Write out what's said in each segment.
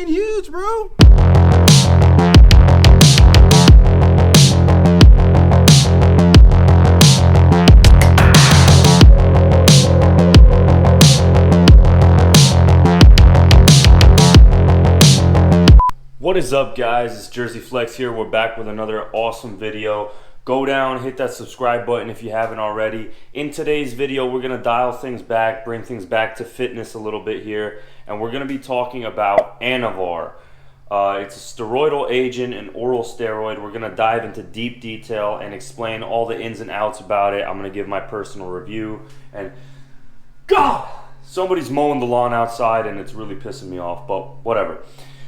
fucking huge, bro. What is up, guys? It's Jersey Flex here. We're back with another awesome video. Go down, hit that subscribe button if you haven't already. In today's video, we're gonna dial things back, bring things back to fitness a little bit here, and we're gonna be talking about Anavar. It's a steroidal agent, an oral steroid. We're gonna dive into deep detail and explain all the ins and outs about it. I'm gonna give my personal review, and God, somebody's mowing the lawn outside and it's really pissing me off, but whatever.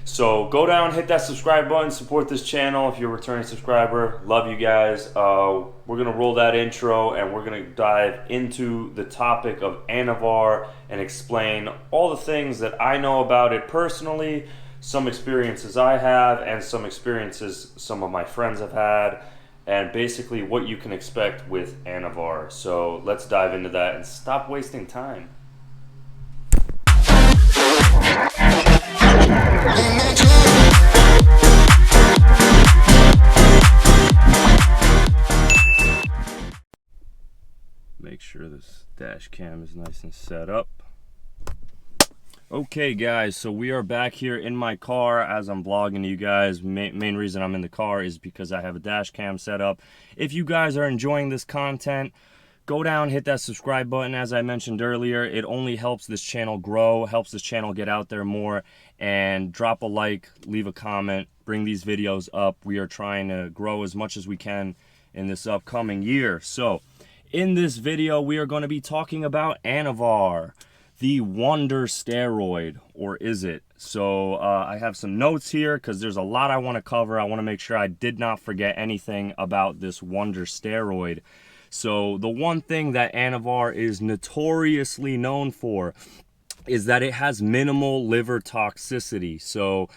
So go down, hit that subscribe button, support this channel if you're a returning subscriber. Love you guys. We're going to roll that intro and we're going to dive into the topic of Anavar and explain all the things that I know about it personally, some experiences I have, and some experiences some of my friends have had, and basically what you can expect with Anavar. So let's dive into that and stop wasting time. Make sure this dash cam is nice and set up. Okay guys, so we are back here in my car as I'm vlogging to you guys. Main reason I'm in the car is because I have a dash cam set up. If you guys are enjoying this content, go down, hit that subscribe button. As I mentioned earlier, it only helps this channel grow, helps this channel get out there more, and drop a like, leave a comment, bring these videos up. We are trying to grow as much as we can in this upcoming year. So in this video, we are going to be talking about Anavar, the wonder steroid, or is it? So I have some notes here because there's a lot I want to cover. I want to make sure I did not forget anything about this wonder steroid. So the one thing that Anavar is notoriously known for is that it has minimal liver toxicity. So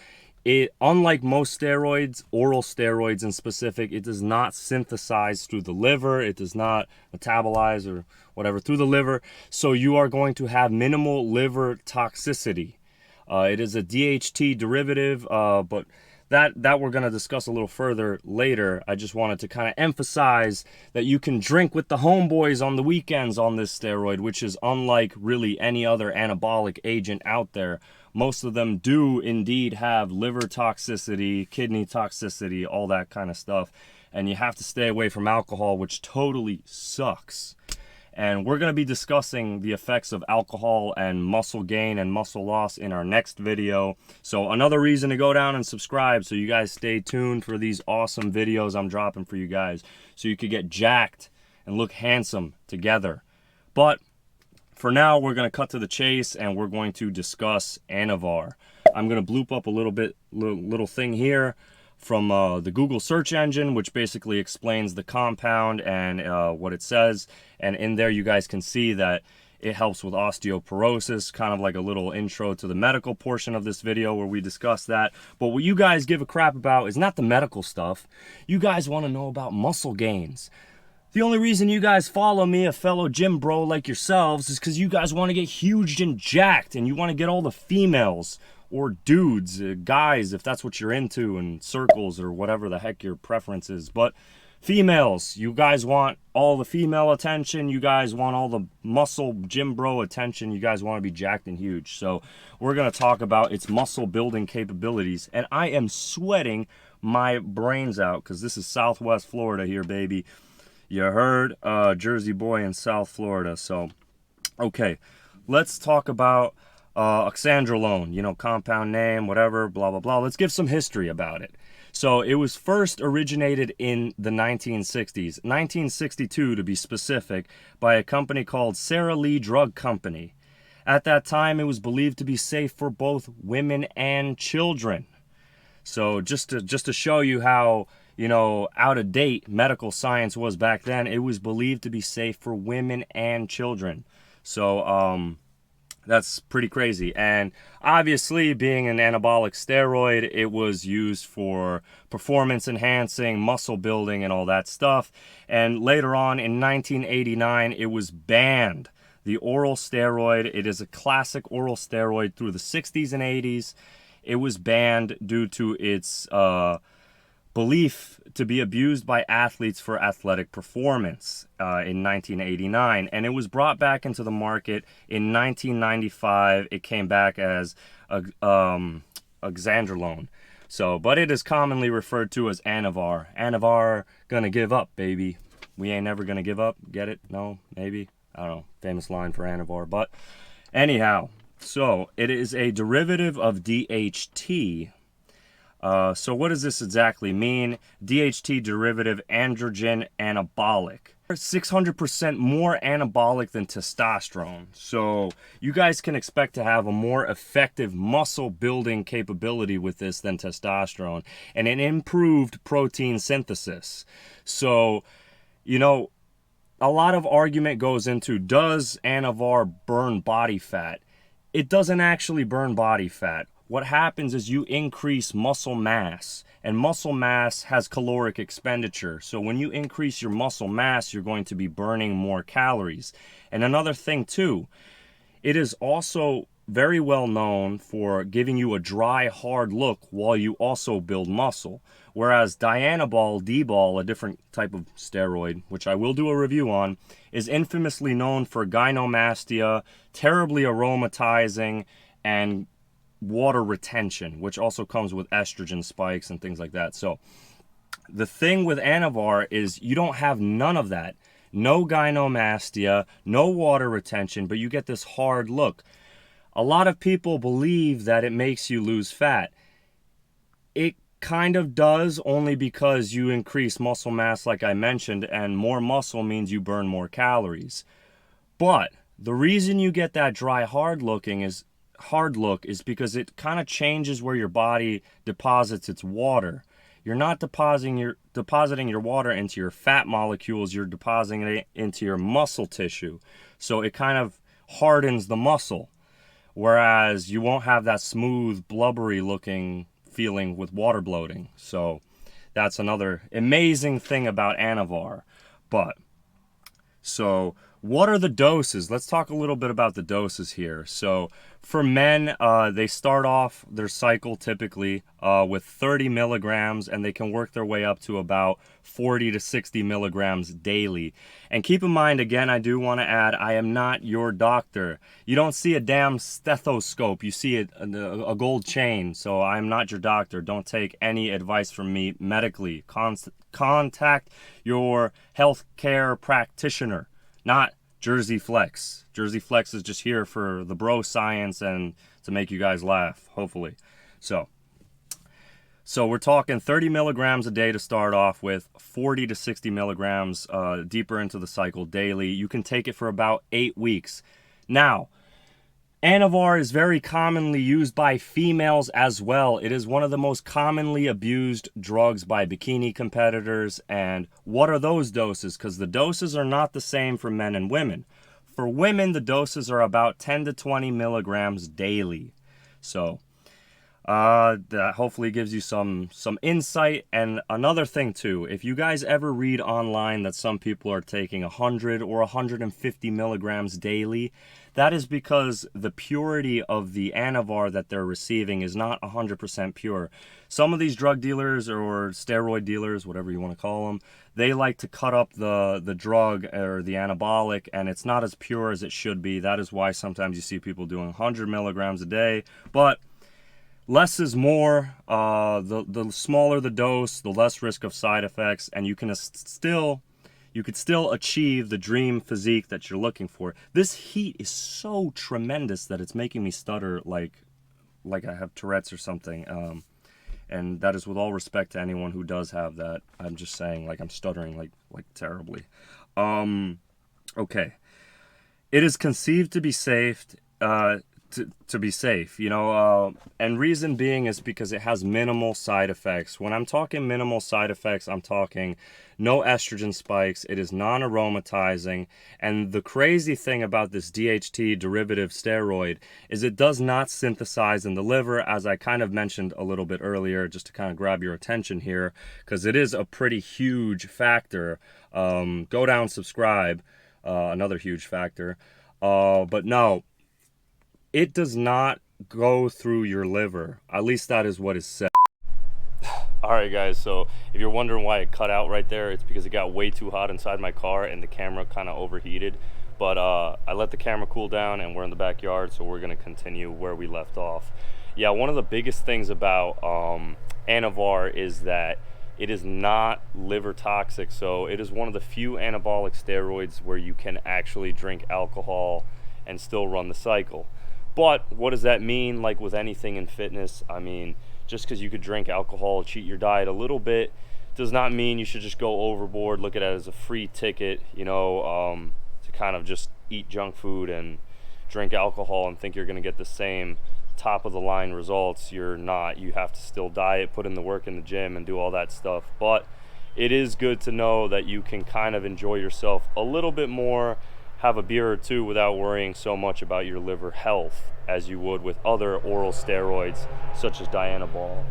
it, unlike most steroids, oral steroids in specific, it does not synthesize through the liver. It does not metabolize or whatever through the liver. So you are going to have minimal liver toxicity. It is a DHT derivative, but that we're going to discuss a little further later. I just wanted to kind of emphasize that you can drink with the homeboys on the weekends on this steroid, which is unlike really any other anabolic agent out there. Most of them do indeed have liver toxicity, kidney toxicity, all that kind of stuff. And you have to stay away from alcohol, which totally sucks. And we're going to be discussing the effects of alcohol and muscle gain and muscle loss in our next video. So another reason to go down and subscribe, so you guys stay tuned for these awesome videos I'm dropping for you guys, so you could get jacked and look handsome together. But for now, we're going to cut to the chase and we're going to discuss Anavar. I'm going to bloop up a little thing here from the Google search engine, which basically explains the compound and what it says. And in there, you guys can see that it helps with osteoporosis, kind of like a little intro to the medical portion of this video where we discuss that. But what you guys give a crap about is not the medical stuff. You guys want to know about muscle gains. The only reason you guys follow me, a fellow gym bro like yourselves, is because you guys want to get huge and jacked and you want to get all the females or dudes, guys, if that's what you're into, in circles or whatever the heck your preference is. But females, you guys want all the female attention. You guys want all the muscle gym bro attention. You guys want to be jacked and huge. So we're going to talk about its muscle building capabilities. And I am sweating my brains out because this is Southwest Florida here, baby. You heard? Jersey boy in South Florida. So, okay, let's talk about Oxandrolone, you know, compound name, whatever, blah, blah, blah. Let's give some history about it. So it was first originated in the 1960s, 1962 to be specific, by a company called Sara Lee Drug Company. At that time, it was believed to be safe for both women and children. So just to show you how, you know, out of date medical science was back then, it was believed to be safe for women and children. So, that's pretty crazy. And obviously, being an anabolic steroid, it was used for performance enhancing, muscle building, and all that stuff. And later on in 1989, it was banned. The oral steroid, it is a classic oral steroid through the 60s and 80s. it was banned due to its belief to be abused by athletes for athletic performance in 1989, and it was brought back into the market in 1995. It came back as Oxandrolone. So, but it is commonly referred to as Anavar. Anavar gonna give up, baby. We ain't never gonna give up. Get it? No? Maybe? I don't know. Famous line for Anavar. But anyhow, so it is a derivative of DHT. So what does this exactly mean? DHT derivative androgen anabolic. 600% more anabolic than testosterone. So you guys can expect to have a more effective muscle building capability with this than testosterone, and an improved protein synthesis. So, you know, a lot of argument goes into, does Anavar burn body fat? It doesn't actually burn body fat. What happens is you increase muscle mass, and muscle mass has caloric expenditure. So when you increase your muscle mass, you're going to be burning more calories. And another thing too, it is also very well known for giving you a dry, hard look while you also build muscle. Whereas Dianabol, D-bol, a different type of steroid, which I will do a review on, is infamously known for gynomastia, terribly aromatizing, and water retention, which also comes with estrogen spikes and things like that. So the thing with Anavar is you don't have none of that. No gynomastia, no water retention, but you get this hard look. A lot of people believe that it makes you lose fat. It kind of does, only because you increase muscle mass, like I mentioned, and more muscle means you burn more calories. But the reason you get that dry, hard look is because it kind of changes where your body deposits its water. You're not depositing your water into your fat molecules, you're depositing it into your muscle tissue. So it kind of hardens the muscle, whereas you won't have that smooth, blubbery looking feeling with water bloating. So that's another amazing thing about Anavar. But so what are the doses? Let's talk a little bit about the doses here. So for men, they start off their cycle typically with 30 milligrams, and they can work their way up to about 40 to 60 milligrams daily. And keep in mind, again, I do want to add, I am not your doctor. You don't see a damn stethoscope. You see a gold chain. So I am not your doctor. Don't take any advice from me medically. Contact your healthcare practitioner, not Jersey Flex. Jersey Flex is just here for the bro science and to make you guys laugh, hopefully. So we're talking 30 milligrams a day to start off with, 40 to 60 milligrams deeper into the cycle daily. You can take it for about 8 weeks. Now, Anavar is very commonly used by females as well. It is one of the most commonly abused drugs by bikini competitors. And what are those doses? Because the doses are not the same for men and women. For women, the doses are about 10 to 20 milligrams daily. So that hopefully gives you some insight. And another thing too, if you guys ever read online that some people are taking 100 or 150 milligrams daily, that is because the purity of the Anavar that they're receiving is not 100% pure. Some of these drug dealers or steroid dealers, whatever you want to call them, they like to cut up the drug or the anabolic, and it's not as pure as it should be. That is why sometimes you see people doing 100 milligrams a day. But less is more. The smaller the dose, the less risk of side effects, and you could still achieve the dream physique that you're looking for. This heat is so tremendous that it's making me stutter like I have Tourette's or something. And that is with all respect to anyone who does have that. I'm just saying, like, I'm stuttering like terribly. Okay. It is conceived to be safe. To be safe, and reason being is because it has minimal side effects. When I'm talking minimal side effects, I'm talking no estrogen spikes, it is non-aromatizing, and the crazy thing about this DHT derivative steroid is it does not synthesize in the liver, as I kind of mentioned a little bit earlier, just to kind of grab your attention here, because it is a pretty huge factor. Go down, subscribe, another huge factor. But no, it does not go through your liver. At least that is what is said. Alright guys, so if you're wondering why it cut out right there, it's because it got way too hot inside my car and the camera kind of overheated. But I let the camera cool down and we're in the backyard, so we're going to continue where we left off. Yeah, one of the biggest things about Anavar is that it is not liver toxic. So it is one of the few anabolic steroids where you can actually drink alcohol and still run the cycle. But what does that mean? Like with anything in fitness, I mean, just because you could drink alcohol, cheat your diet a little bit, does not mean you should just go overboard, look at it as a free ticket, you know, to kind of just eat junk food and drink alcohol and think you're going to get the same top of the line results. You're not. You have to still diet, put in the work in the gym, and do all that stuff. But it is good to know that you can kind of enjoy yourself a little bit more, have a beer or two without worrying so much about your liver health as you would with other oral steroids such as Dianabol.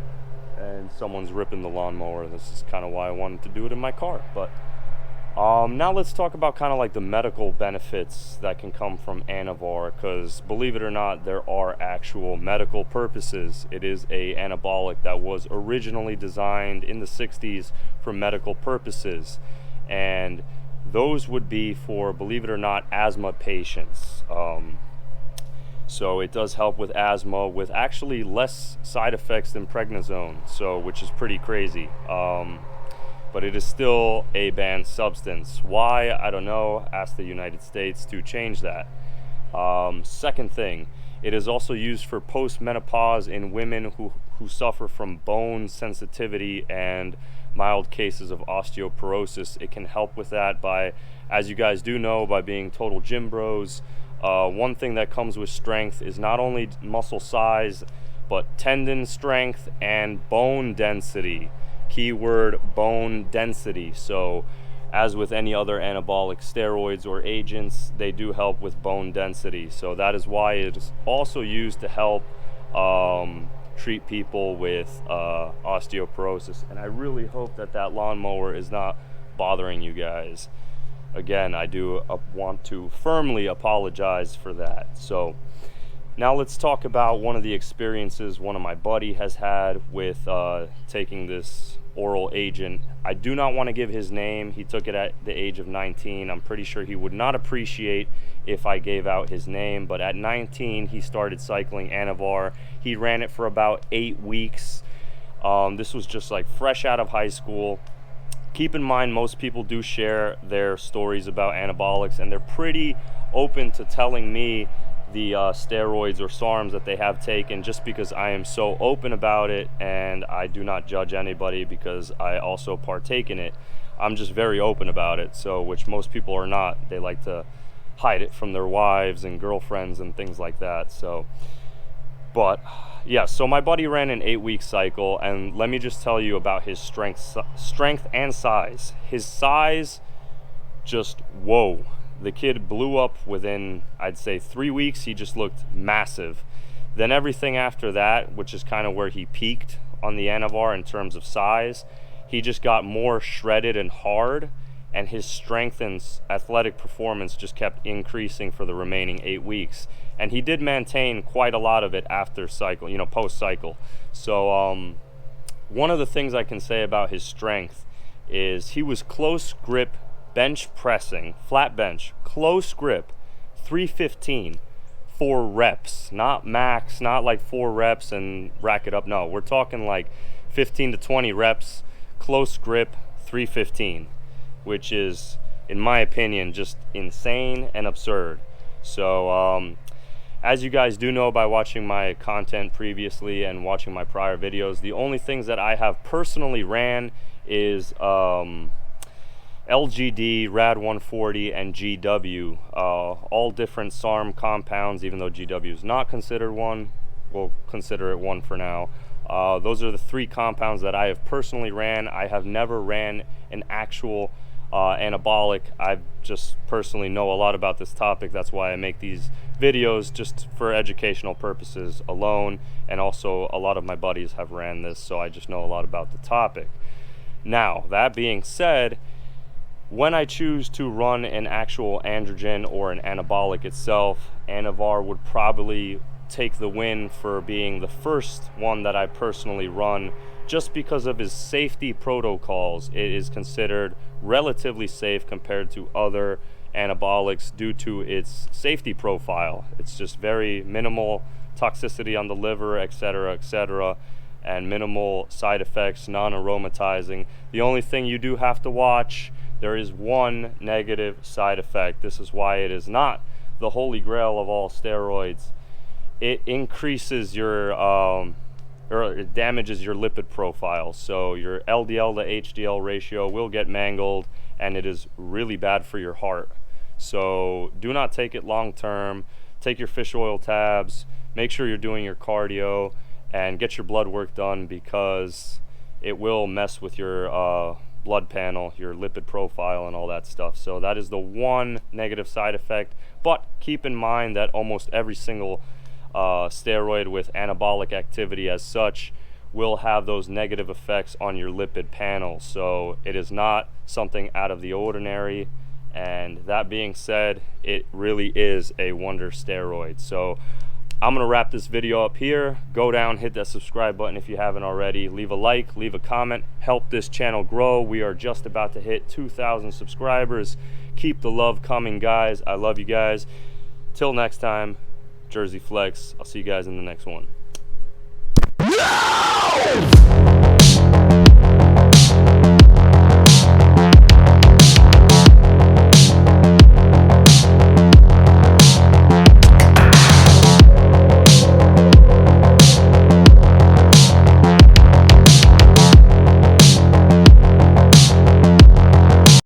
And someone's ripping the lawnmower. This is kind of why I wanted to do it in my car. But now let's talk about kind of like the medical benefits that can come from Anavar, because believe it or not, there are actual medical purposes. It is a anabolic that was originally designed in the 60s for medical purposes, and those would be for, believe it or not, asthma patients. So it does help with asthma with actually less side effects than prednisone, so which is pretty crazy. But it is still a banned substance. Why? I don't know. Ask the United States to change that. Second thing, it is also used for post-menopause in women who suffer from bone sensitivity and mild cases of osteoporosis. It can help with that by, as you guys do know, by being total gym bros. One thing that comes with strength is not only muscle size, but tendon strength and bone density. Keyword bone density. So as with any other anabolic steroids or agents, they do help with bone density. So that is why it is also used to help treat people with osteoporosis. And I really hope that that lawnmower is not bothering you guys. Again, I do want to firmly apologize for that. So now let's talk about one of the experiences one of my buddy has had with taking this oral agent. I do not want to give his name. He took it at the age of 19. I'm pretty sure he would not appreciate if I gave out his name, but at 19 he started cycling Anavar. He ran it for about 8 weeks. This was just like fresh out of high school. Keep in mind, most people do share their stories about anabolics, and they're pretty open to telling me the steroids or SARMs that they have taken, just because I am so open about it, and I do not judge anybody because I also partake in it. I'm just very open about it, so which most people are not. They like to hide it from their wives and girlfriends and things like that. So, but yeah, so my buddy ran an 8-week cycle, and let me just tell you about his strength and size. His size, just whoa. The kid blew up within, I'd say, 3 weeks. He just looked massive. Then everything after that, which is kind of where he peaked on the Anavar in terms of size, he just got more shredded and hard, and his strength and athletic performance just kept increasing for the remaining 8 weeks. And he did maintain quite a lot of it after cycle, you know, post-cycle. So one of the things I can say about his strength is he was close grip bench pressing, flat bench, close grip, 315, 4 reps, not max, not like 4 reps and rack it up. No, we're talking like 15 to 20 reps, close grip, 315, which is, in my opinion, just insane and absurd. So as you guys do know by watching my content previously and watching my prior videos, the only things that I have personally ran is LGD, RAD 140, and GW, all different SARM compounds. Even though GW is not considered one, we'll consider it one for now. Those are the 3 compounds that I have personally ran. I have never ran an actual anabolic. I just personally know a lot about this topic. That's why I make these videos, just for educational purposes alone, and also a lot of my buddies have ran this, so I just know a lot about the topic. Now, that being said, when I choose to run an actual androgen or an anabolic itself, Anavar would probably take the win for being the first one that I personally run, just because of his safety protocols. It is considered relatively safe compared to other anabolics due to its safety profile. It's just very minimal toxicity on the liver, etc., and minimal side effects, non-aromatizing. The only thing you do have to watch, there is one negative side effect. This is why it is not the holy grail of all steroids. It increases your or it damages your lipid profile. So your LDL to HDL ratio will get mangled, and it is really bad for your heart. So do not take it long term. Take your fish oil tabs, make sure you're doing your cardio, and get your blood work done, because it will mess with your blood panel, your lipid profile, and all that stuff. So that is the one negative side effect. But keep in mind that almost every single steroid with anabolic activity as such will have those negative effects on your lipid panel. So it is not something out of the ordinary. And that being said, it really is a wonder steroid. So I'm gonna wrap this video up here. Go down, hit that subscribe button if you haven't already. Leave a like, leave a comment, help this channel grow. We are just about to hit 2,000 subscribers. Keep the love coming, guys. I love you guys. Till next time, Jersey Flex. I'll see you guys in the next one. No!